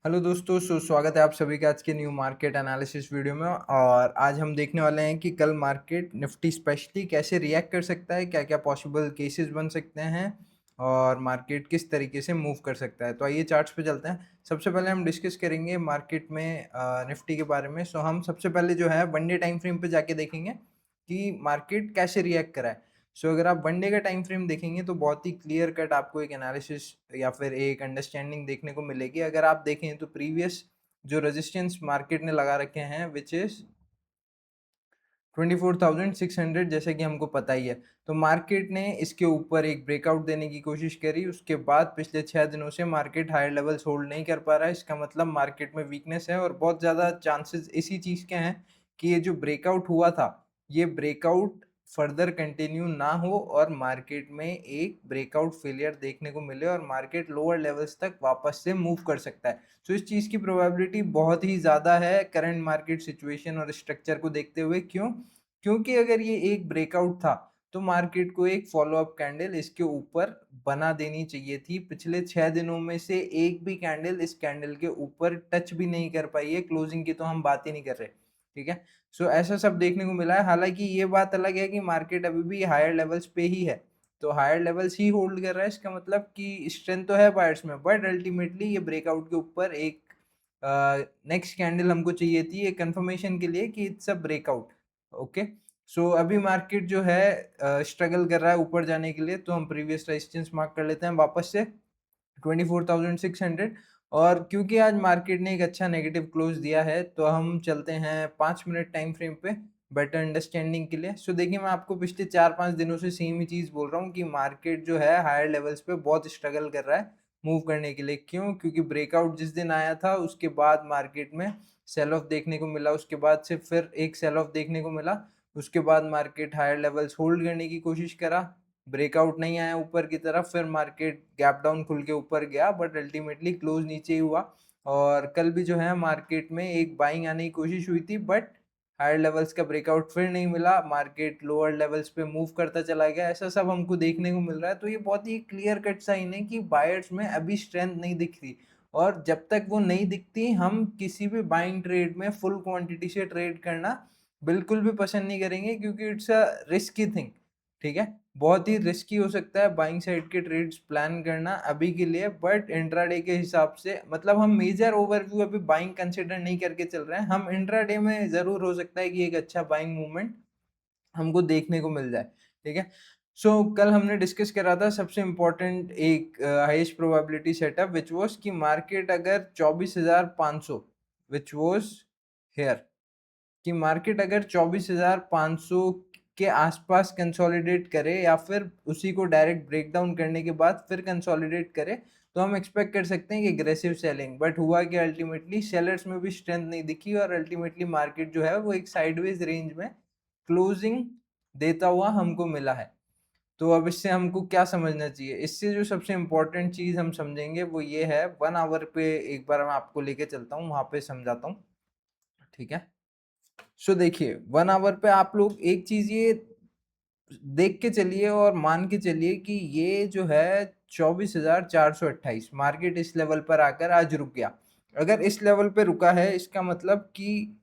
Hello दोस्तों, स्वागत है आप सभी का आज के न्यू मार्केट एनालिसिस वीडियो में। और आज हम देखने वाले हैं कि कल मार्केट निफ्टी स्पेशली कैसे रिएक्ट कर सकता है, क्या क्या पॉसिबल केसेस बन सकते हैं और मार्केट किस तरीके से मूव कर सकता है। तो आइए चार्ट्स पे चलते हैं। सबसे पहले हम डिस्कस करेंगे मार्केट में निफ्टी के बारे में। हम सबसे पहले जो है वन डे टाइम फ्रेम पे जाके देखेंगे कि मार्केट कैसे रिएक्ट करा है। अगर आप वन डे का टाइम फ्रेम देखेंगे तो बहुत ही क्लियर कट आपको एक एनालिसिस या फिर एक अंडरस्टैंडिंग देखने को मिलेगी। अगर आप देखें तो प्रीवियस जो रेजिस्टेंस मार्केट ने लगा रखे हैं विच इज 24,600, जैसे कि हमको पता ही है। तो मार्केट ने इसके ऊपर एक ब्रेकआउट देने की कोशिश करी, उसके बाद पिछले 6 दिनों से मार्केट हायर लेवल्स होल्ड नहीं कर पा रहा है। इसका मतलब मार्केट में वीकनेस है और बहुत ज़्यादा चांसेस इसी चीज़ के हैं कि ये जो ब्रेकआउट हुआ था, ये ब्रेकआउट फर्दर कंटिन्यू ना हो और मार्केट में एक ब्रेकआउट फेलियर देखने को मिले और मार्केट लोअर लेवल्स तक वापस से मूव कर सकता है। इस चीज़ की प्रोबेबिलिटी बहुत ही ज़्यादा है करंट मार्केट सिचुएशन और स्ट्रक्चर को देखते हुए। क्यों? क्योंकि अगर ये एक ब्रेकआउट था तो मार्केट को एक फॉलो अप कैंडल इसके ऊपर बना देनी चाहिए थी। पिछले 6 दिनों में से एक भी कैंडल इस कैंडल के ऊपर टच भी नहीं कर पाई है। क्लोजिंग की तो हम बात ही नहीं कर रहे, ठीक है। ऐसा सब देखने को मिला है। हालांकि ये बात अलग है कि मार्केट अभी भी हायर लेवल्स पे ही है, तो हायर लेवल्स ही होल्ड कर रहा है। इसका मतलब कि स्ट्रेंथ तो है बायर्स में, बट अल्टीमेटली ये ब्रेकआउट के ऊपर एक नेक्स्ट कैंडल हमको चाहिए थी एक कंफर्मेशन के लिए कि इट्स अ ब्रेकआउट। ओके, अभी मार्केट जो है स्ट्रगल कर रहा है ऊपर जाने के लिए। तो हम प्रीवियस रेजिस्टेंस मार्क कर लेते हैं वापस से 24,600। और क्योंकि आज मार्केट ने एक अच्छा नेगेटिव क्लोज दिया है तो हम चलते हैं 5 मिनट टाइम फ्रेम पे बेटर अंडरस्टैंडिंग के लिए। देखिए, मैं आपको पिछले 4-5 दिनों से सेम ही चीज़ बोल रहा हूँ कि मार्केट जो है हायर लेवल्स पे बहुत स्ट्रगल कर रहा है मूव करने के लिए। क्यों? क्योंकि ब्रेकआउट जिस दिन आया था उसके बाद मार्केट में सेल ऑफ देखने को मिला, उसके बाद से फिर एक सेल ऑफ देखने को मिला, उसके बाद मार्केट हायर लेवल्स होल्ड करने की कोशिश करा, ब्रेकआउट नहीं आया ऊपर की तरफ, फिर मार्केट गैप डाउन खुल के ऊपर गया बट अल्टीमेटली क्लोज नीचे ही हुआ। और कल भी जो है मार्केट में एक बाइंग आने की कोशिश हुई थी बट हायर लेवल्स का ब्रेकआउट फिर नहीं मिला, मार्केट लोअर लेवल्स पे मूव करता चला गया। ऐसा सब हमको देखने को मिल रहा है। तो ये बहुत ही क्लियर कट साइन है कि बायर्स में अभी स्ट्रेंथ नहीं दिख रही, और जब तक वो नहीं दिखती हम किसी भी बाइंग ट्रेड में फुल क्वांटिटी से ट्रेड करना बिल्कुल भी पसंद नहीं करेंगे, क्योंकि इट्स अ रिस्की थिंग, ठीक है। बहुत ही रिस्की हो सकता है बाइंग साइड के ट्रेड्स प्लान करना अभी के लिए, बट इंट्राडे के हिसाब से मतलब हम मेजर ओवरव्यू अभी बाइंग कंसिडर नहीं करके चल रहे हैं। हम इंट्राडे में जरूर हो सकता है कि एक अच्छा बाइंग मूवमेंट हमको देखने को मिल जाए, ठीक है। कल हमने डिस्कस करा था सबसे इम्पोर्टेंट एक highest probability setup which was कि मार्केट अगर 24,500 विच वाज हेयर, कि मार्केट अगर 24,500 के आसपास कंसोलिडेट करे या फिर उसी को डायरेक्ट ब्रेकडाउन करने के बाद फिर कंसोलिडेट करे तो हम एक्सपेक्ट कर सकते हैं कि एग्रेसिव सेलिंग। बट हुआ कि अल्टीमेटली सेलर्स में भी स्ट्रेंथ नहीं दिखी और अल्टीमेटली मार्केट जो है वो एक साइडवेज रेंज में क्लोजिंग देता हुआ हमको मिला है। तो अब इससे हमको क्या समझना चाहिए? इससे जो सबसे इम्पोर्टेंट चीज़ हम समझेंगे वो ये है, 1 आवर पे एक बार मैं आपको लेके चलता हूँ, वहां पे समझाता हूँ, ठीक है। देखिए, 1 आवर पे आप लोग एक चीज ये देख के चलिए और मान के चलिए कि ये जो है 24,428 मार्केट इस लेवल पर आकर आज रुक गया। अगर इस लेवल पे रुका है इसका मतलब कि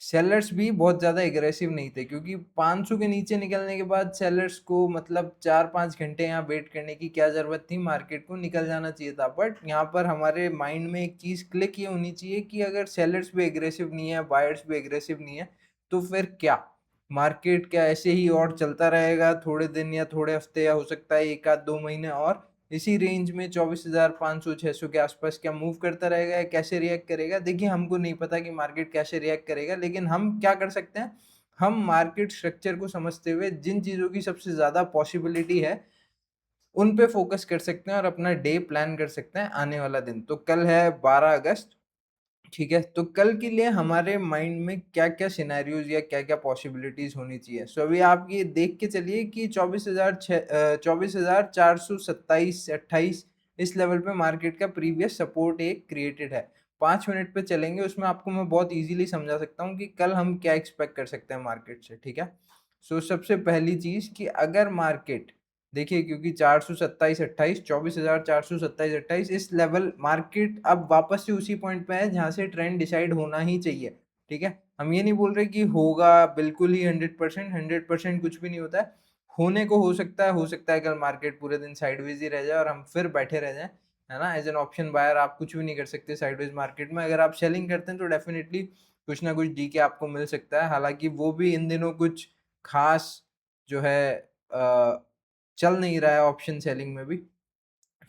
सेलर्स भी बहुत ज़्यादा एग्रेसिव नहीं थे, क्योंकि 500 के नीचे निकलने के बाद सेलर्स को मतलब 4-5 घंटे यहाँ वेट करने की क्या ज़रूरत थी, मार्केट को निकल जाना चाहिए था। बट यहाँ पर हमारे माइंड में एक चीज़ क्लिक ये होनी चाहिए कि अगर सेलर्स भी एग्रेसिव नहीं है, बायर्स भी एग्रेसिव नहीं है, तो फिर क्या मार्केट क्या ऐसे ही और चलता रहेगा थोड़े दिन या थोड़े हफ्ते, या हो सकता है 1 आध 2 महीने और इसी रेंज में 24,500-600 के आसपास क्या मूव करता रहेगा या कैसे रिएक्ट करेगा? देखिए, हमको नहीं पता कि मार्केट कैसे रिएक्ट करेगा, लेकिन हम क्या कर सकते हैं, हम मार्केट स्ट्रक्चर को समझते हुए जिन चीज़ों की सबसे ज़्यादा पॉसिबिलिटी है उन पे फोकस कर सकते हैं और अपना डे प्लान कर सकते हैं आने वाला दिन। तो कल है 12 अगस्त, ठीक है। तो कल के लिए हमारे माइंड में क्या-क्या सिनेरियोज़ या क्या-क्या पॉसिबिलिटीज़ होनी चाहिए? अभी आप ये देख के चलिए कि 24,427 से 28 इस लेवल पे मार्केट का प्रीवियस सपोर्ट एक क्रिएटेड है। 5 मिनट पे चलेंगे, उसमें आपको मैं बहुत ईज़िली समझा सकता हूँ कि कल हम क्या एक्सपेक्ट कर सकते हैं मार्केट से, ठीक है? सबसे पहली चीज़ कि अगर मार्केट देखिए क्योंकि 427 28 24,427 28 इस लेवल मार्केट अब वापस से उसी पॉइंट पे है जहां से ट्रेंड डिसाइड होना ही चाहिए। ठीक है, हम ये नहीं बोल रहे कि होगा बिल्कुल ही 100% कुछ भी नहीं होता है। होने को हो सकता है कल मार्केट पूरे दिन साइडवेज ही रह जाए और हम फिर बैठे रह जाए, है ना। एज एन ऑप्शन बायर आप कुछ भी नहीं कर सकते साइडवेज मार्केट में। अगर आप सेलिंग करते हैं तो डेफिनेटली कुछ ना कुछ डीके आपको मिल सकता है, हालांकि वो भी इन दिनों कुछ खास जो है चल नहीं रहा है ऑप्शन सेलिंग में भी।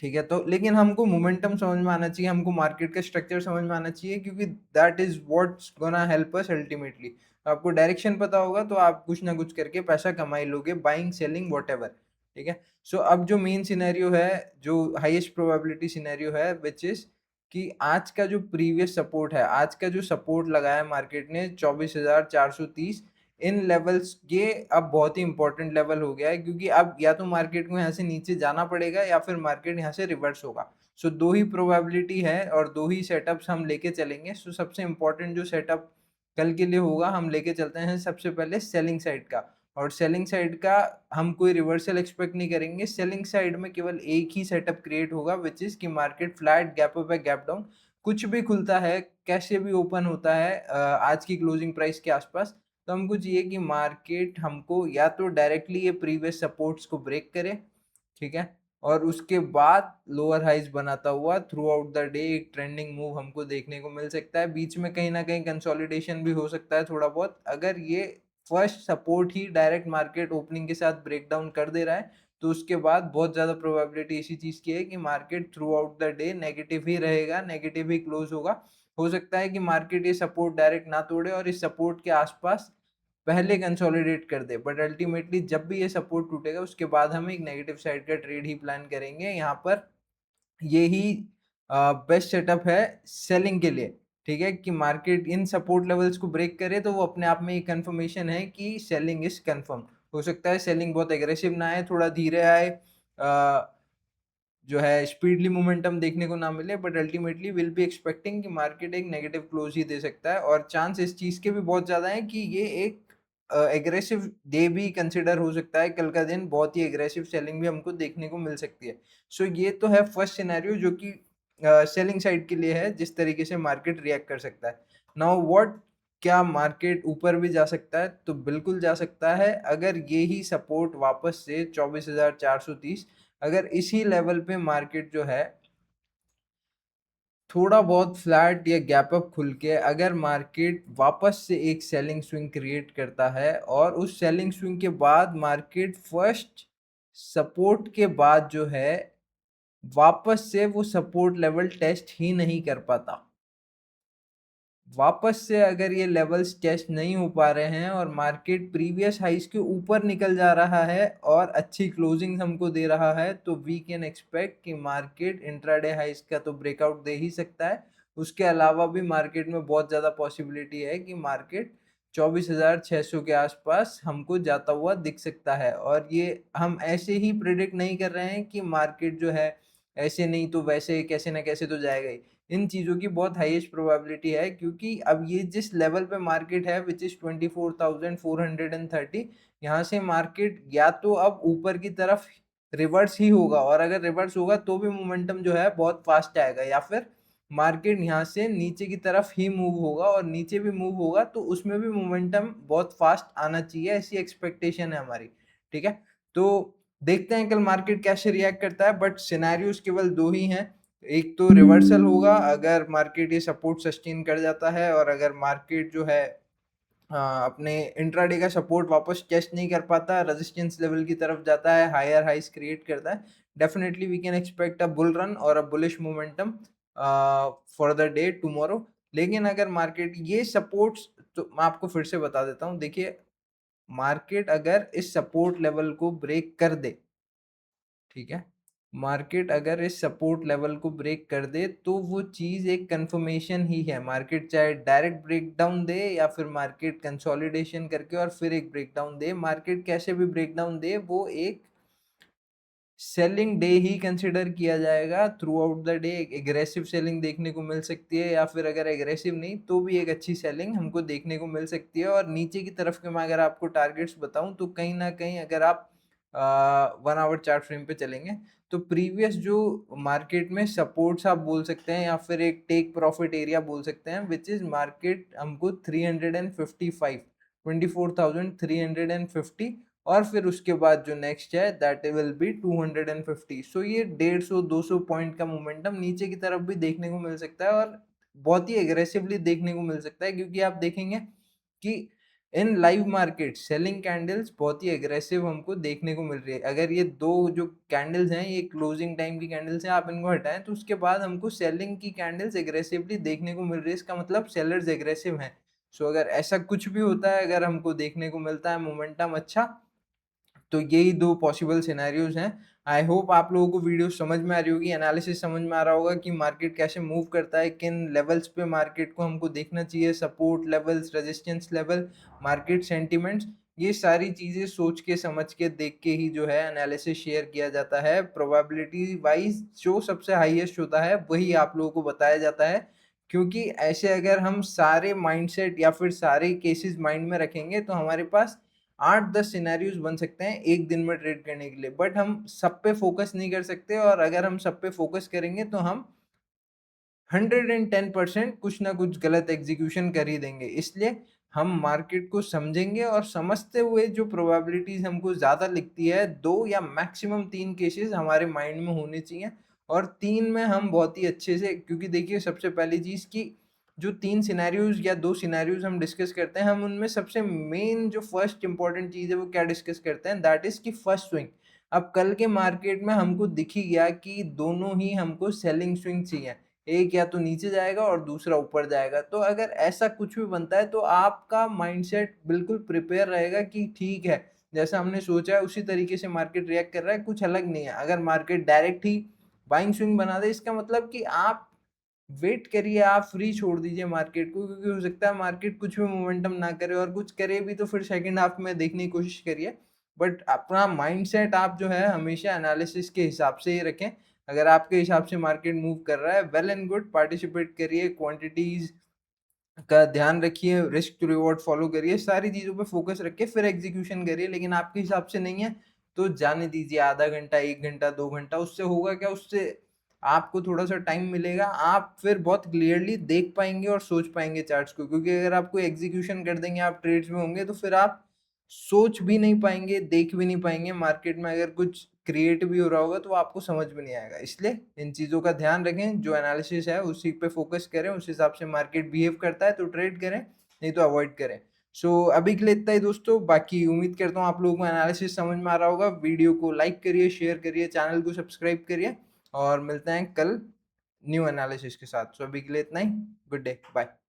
ठीक है, तो लेकिन हमको मोमेंटम समझ में आना चाहिए, हमको मार्केट का स्ट्रक्चर समझ में आना चाहिए, क्योंकि that is what's gonna help us ultimately. आपको डायरेक्शन पता होगा तो आप कुछ ना कुछ करके पैसा कमा ही लोगे, बाइंग सेलिंग व्हाटएवर। ठीक है, सो अब जो मेन सिनेरियो है, जो हाईएस्ट प्रोबेबिलिटी सिनेरियो है, विच इज कि आज का जो प्रीवियस सपोर्ट है, आज का जो सपोर्ट लगाया मार्केट ने 24,430, इन लेवल्स ये अब बहुत ही इंपॉर्टेंट लेवल हो गया है, क्योंकि अब या तो मार्केट को यहाँ से नीचे जाना पड़ेगा या फिर मार्केट यहाँ से रिवर्स होगा। सो दो ही प्रोबेबिलिटी है और दो ही सेटअप्स हम लेके चलेंगे। सो सबसे इंपॉर्टेंट जो सेटअप कल के लिए होगा, हम लेके चलते हैं सबसे पहले सेलिंग साइड का। और सेलिंग साइड का हम कोई रिवर्सल एक्सपेक्ट नहीं करेंगे। सेलिंग साइड में केवल एक ही सेटअप क्रिएट होगा, विच इज कि मार्केट फ्लैट, गैप अप है, गैप डाउन, कुछ भी खुलता है, कैसे भी ओपन होता है आज की क्लोजिंग प्राइस के आसपास, तो हमको चाहिए कि मार्केट हमको या तो डायरेक्टली ये प्रीवियस सपोर्ट्स को ब्रेक करे, ठीक है, और उसके बाद लोअर हाइज बनाता हुआ थ्रू आउट द डे एक ट्रेंडिंग मूव हमको देखने को मिल सकता है। बीच में कहीं ना कहीं कंसोलिडेशन भी हो सकता है थोड़ा बहुत। अगर ये फर्स्ट सपोर्ट ही डायरेक्ट मार्केट ओपनिंग के साथ ब्रेक डाउन कर दे रहा है, तो उसके बाद बहुत ज़्यादा प्रोबेबिलिटी इसी चीज़ की है कि market throughout the day negative ही रहेगा, नेगेटिव ही क्लोज होगा। हो सकता है कि मार्केट ये सपोर्ट डायरेक्ट ना तोड़े और इस सपोर्ट के आसपास पहले कंसोलिडेट कर दे, बट अल्टीमेटली जब भी ये सपोर्ट टूटेगा उसके बाद हम एक नेगेटिव साइड का ट्रेड ही प्लान करेंगे। यहाँ पर यही बेस्ट सेटअप है सेलिंग के लिए। ठीक है, कि मार्केट इन सपोर्ट लेवल्स को ब्रेक करे तो वो अपने आप में एक कंफर्मेशन है कि सेलिंग इज कंफर्म। हो सकता है सेलिंग बहुत एग्रेसिव ना आए, थोड़ा धीरे आए, जो है स्पीडली मोमेंटम देखने को ना मिले, but ultimately will be expecting कि मार्केट एक नेगेटिव क्लोज ही दे सकता है। और चांस इस चीज के भी बहुत ज्यादा है कि ये एक एग्रेसिव डे भी कंसिडर हो सकता है, कल का दिन बहुत ही एग्रेसिव सेलिंग भी हमको देखने को मिल सकती है। सो ये तो है फर्स्ट सिनेरियो जो कि सेलिंग साइड के लिए है, जिस तरीके से मार्केट रिएक्ट कर सकता है। नाउ व्हाट, क्या मार्केट ऊपर भी जा सकता है? तो बिल्कुल जा सकता है, अगर ये ही सपोर्ट वापस से 24,430, अगर इसी लेवल पे मार्केट जो है थोड़ा बहुत फ्लैट या गैप अप खुल के, अगर मार्केट वापस से एक सेलिंग स्विंग क्रिएट करता है और उस सेलिंग स्विंग के बाद मार्केट फर्स्ट सपोर्ट के बाद जो है वापस से वो सपोर्ट लेवल टेस्ट ही नहीं कर पाता, वापस से अगर ये लेवल्स टेस्ट नहीं हो पा रहे हैं और मार्केट प्रीवियस हाइस के ऊपर निकल जा रहा है और अच्छी क्लोजिंग हमको दे रहा है, तो वी कैन एक्सपेक्ट कि मार्केट इंट्राडे हाइस का तो ब्रेकआउट दे ही सकता है। उसके अलावा भी मार्केट में बहुत ज़्यादा पॉसिबिलिटी है कि मार्केट 24,600 के आसपास हमको जाता हुआ दिख सकता है। और ये हम ऐसे ही प्रिडिक्ट नहीं कर रहे हैं कि मार्केट जो है ऐसे नहीं तो वैसे कैसे ना कैसे तो जाएगा ही। इन चीज़ों की बहुत हाईएस्ट प्रोबेबिलिटी है, क्योंकि अब ये जिस लेवल पे मार्केट है विच इज़ 24,430, यहाँ से मार्केट या तो अब ऊपर की तरफ रिवर्स ही होगा, और अगर रिवर्स होगा तो भी मोमेंटम जो है बहुत फास्ट आएगा, या फिर मार्केट यहाँ से नीचे की तरफ ही मूव होगा, और नीचे भी मूव होगा तो उसमें भी मोमेंटम बहुत फास्ट आना चाहिए, ऐसी एक्सपेक्टेशन है हमारी। ठीक है, तो देखते हैं कल मार्केट कैसे रिएक्ट करता है, बट सिनेरियोज केवल दो ही हैं। एक तो रिवर्सल होगा अगर मार्केट ये सपोर्ट सस्टेन कर जाता है, और अगर मार्केट जो है अपने इंट्राडे का सपोर्ट वापस टेस्ट नहीं कर पाता, रेजिस्टेंस लेवल की तरफ जाता है, हायर हाइस क्रिएट करता है, definitely we can expect a bull run और a bullish momentum for the day tomorrow. लेकिन अगर मार्केट ये सपोर्ट्स, तो मैं आपको फिर से बता देता हूँ, देखिए मार्केट अगर इस सपोर्ट लेवल को ब्रेक कर दे, ठीक है, मार्केट अगर इस सपोर्ट लेवल को ब्रेक कर दे तो वो चीज़ एक कंफर्मेशन ही है। मार्केट चाहे डायरेक्ट ब्रेकडाउन दे या फिर मार्केट कंसोलिडेशन करके और फिर एक ब्रेकडाउन दे, मार्केट कैसे भी ब्रेकडाउन दे वो एक सेलिंग डे ही कंसिडर किया जाएगा। थ्रू आउट द डे एक एग्रेसिव सेलिंग देखने को मिल सकती है, या फिर अगर एग्रेसिव नहीं तो भी एक अच्छी सेलिंग हमको देखने को मिल सकती है। और नीचे की तरफ के मैं अगर आपको टारगेट्स बताऊं तो कहीं ना कहीं अगर आप 1 आवर चार्ट फ्रेम पे चलेंगे तो प्रीवियस जो मार्केट में सपोर्ट्स आप बोल सकते हैं या फिर एक टेक प्रॉफिट एरिया बोल सकते हैं विच इज मार्केट हमको 355 24,350 और फिर उसके बाद जो नेक्स्ट है दैट विल बी 250। सो ये 150-200 पॉइंट का मोमेंटम नीचे की तरफ भी देखने को मिल सकता है और बहुत ही एग्रेसिवली देखने को मिल सकता है क्योंकि आप देखेंगे कि इन लाइव मार्केट सेलिंग कैंडल्स बहुत ही एग्रेसिव हमको देखने को मिल रही है। अगर ये दो जो कैंडल्स हैं ये क्लोजिंग टाइम की कैंडल्स हैं, आप इनको हटाएं तो उसके बाद हमको सेलिंग की कैंडल्स एग्रेसिवली देखने को मिल रही है। इसका मतलब सेलर्स एग्रेसिव हैं। सो अगर ऐसा कुछ भी होता है, अगर हमको देखने को मिलता है मोमेंटम अच्छा, तो यही दो पॉसिबल सिनेरियोज हैं। आई होप आप लोगों को वीडियो समझ में आ रही होगी, एनालिसिस समझ में आ रहा होगा कि मार्केट कैसे मूव करता है, किन लेवल्स पे मार्केट को हमको देखना चाहिए, support levels, resistance level, market sentiments, ये सारी चीजें सोच के समझ के देख के ही जो है एनालिसिस शेयर किया जाता है। प्रोबेबिलिटी वाइज जो सबसे हाईएस्ट होता है वही आप लोगों को बताया जाता है, क्योंकि ऐसे अगर हम सारे माइंडसेट या फिर सारे केसेस माइंड में रखेंगे तो हमारे पास 8-10 सिनेरियोज बन सकते हैं एक दिन में ट्रेड करने के लिए, बट हम सब पे फोकस नहीं कर सकते और अगर हम सब पे फोकस करेंगे तो हम 110% कुछ ना कुछ गलत एग्जीक्यूशन कर ही देंगे। इसलिए हम मार्केट को समझेंगे और समझते हुए जो प्रोबेबिलिटीज हमको ज़्यादा लिखती है, 2 या मैक्सिमम 3 केसेस हमारे माइंड में होने चाहिए और 3 में हम बहुत ही अच्छे से, क्योंकि देखिए सबसे पहली चीज़ कि जो 3 सिनेरियोज या 2 सिनेरियोज हम डिस्कस करते हैं, हम उनमें सबसे मेन जो फर्स्ट इंपॉर्टेंट चीज़ है वो क्या डिस्कस करते हैं, दैट इज़ कि फर्स्ट स्विंग। अब कल के मार्केट में हमको दिख ही गया कि दोनों ही हमको सेलिंग स्विंग चाहिए, एक या तो नीचे जाएगा और दूसरा ऊपर जाएगा। तो अगर ऐसा कुछ भी बनता है तो आपका माइंडसेट बिल्कुल प्रिपेयर रहेगा कि ठीक है, जैसा हमने सोचा है उसी तरीके से मार्केट रिएक्ट कर रहा है, कुछ अलग नहीं है। अगर मार्केट डायरेक्ट ही बाइंग स्विंग बना दे, इसका मतलब कि आप वेट करिए, आप फ्री छोड़ दीजिए मार्केट को, क्योंकि हो सकता है मार्केट कुछ भी मोमेंटम ना करे और कुछ करे भी तो फिर सेकंड हाफ में देखने की कोशिश करिए। बट अपना माइंडसेट आप जो है हमेशा एनालिसिस के हिसाब से ही रखें। अगर आपके हिसाब से मार्केट मूव कर रहा है, वेल एंड गुड, पार्टिसिपेट करिए, क्वांटिटीज का ध्यान रखिए, रिस्क टू रिवॉर्ड फॉलो करिए, सारी चीज़ों पे फोकस रखिए, फिर एग्जीक्यूशन करिए। लेकिन आपके हिसाब से नहीं है तो जाने दीजिए, आधा घंटा, 1 घंटा, 2 घंटा, उससे होगा क्या, उससे आपको थोड़ा-सा टाइम मिलेगा, आप फिर बहुत क्लियरली देख पाएँगे और सोच पाएँगे चार्ट्स को। क्योंकि अगर आप कोई एग्जीक्यूशन कर देंगे, आप ट्रेड्स में होंगे, तो फिर आप सोच भी नहीं पाएँगे, देख भी नहीं पाएँगे। मार्केट में अगर कुछ क्रिएट भी हो रहा होगा तो आपको समझ में नहीं आएगा। इसलिए इन चीज़ों का ध्यान रखें, जो एनालिसिस है उसी पे फ़ोकस करें, उस हिसाब से मार्केट बिहेव करता है तो ट्रेड करें, नहीं तो अवॉइड करें। सो अभी के लिए इतना ही दोस्तों, बाकी उम्मीद करता हूँ आप लोगों को एनालिसिस समझ में आ रहा होगा। वीडियो को लाइक करिए, शेयर करिए, चैनल को सब्सक्राइब करिए और मिलते हैं कल न्यू एनालिसिस के साथ। सो अभी के लिए इतना ही। Good day, bye.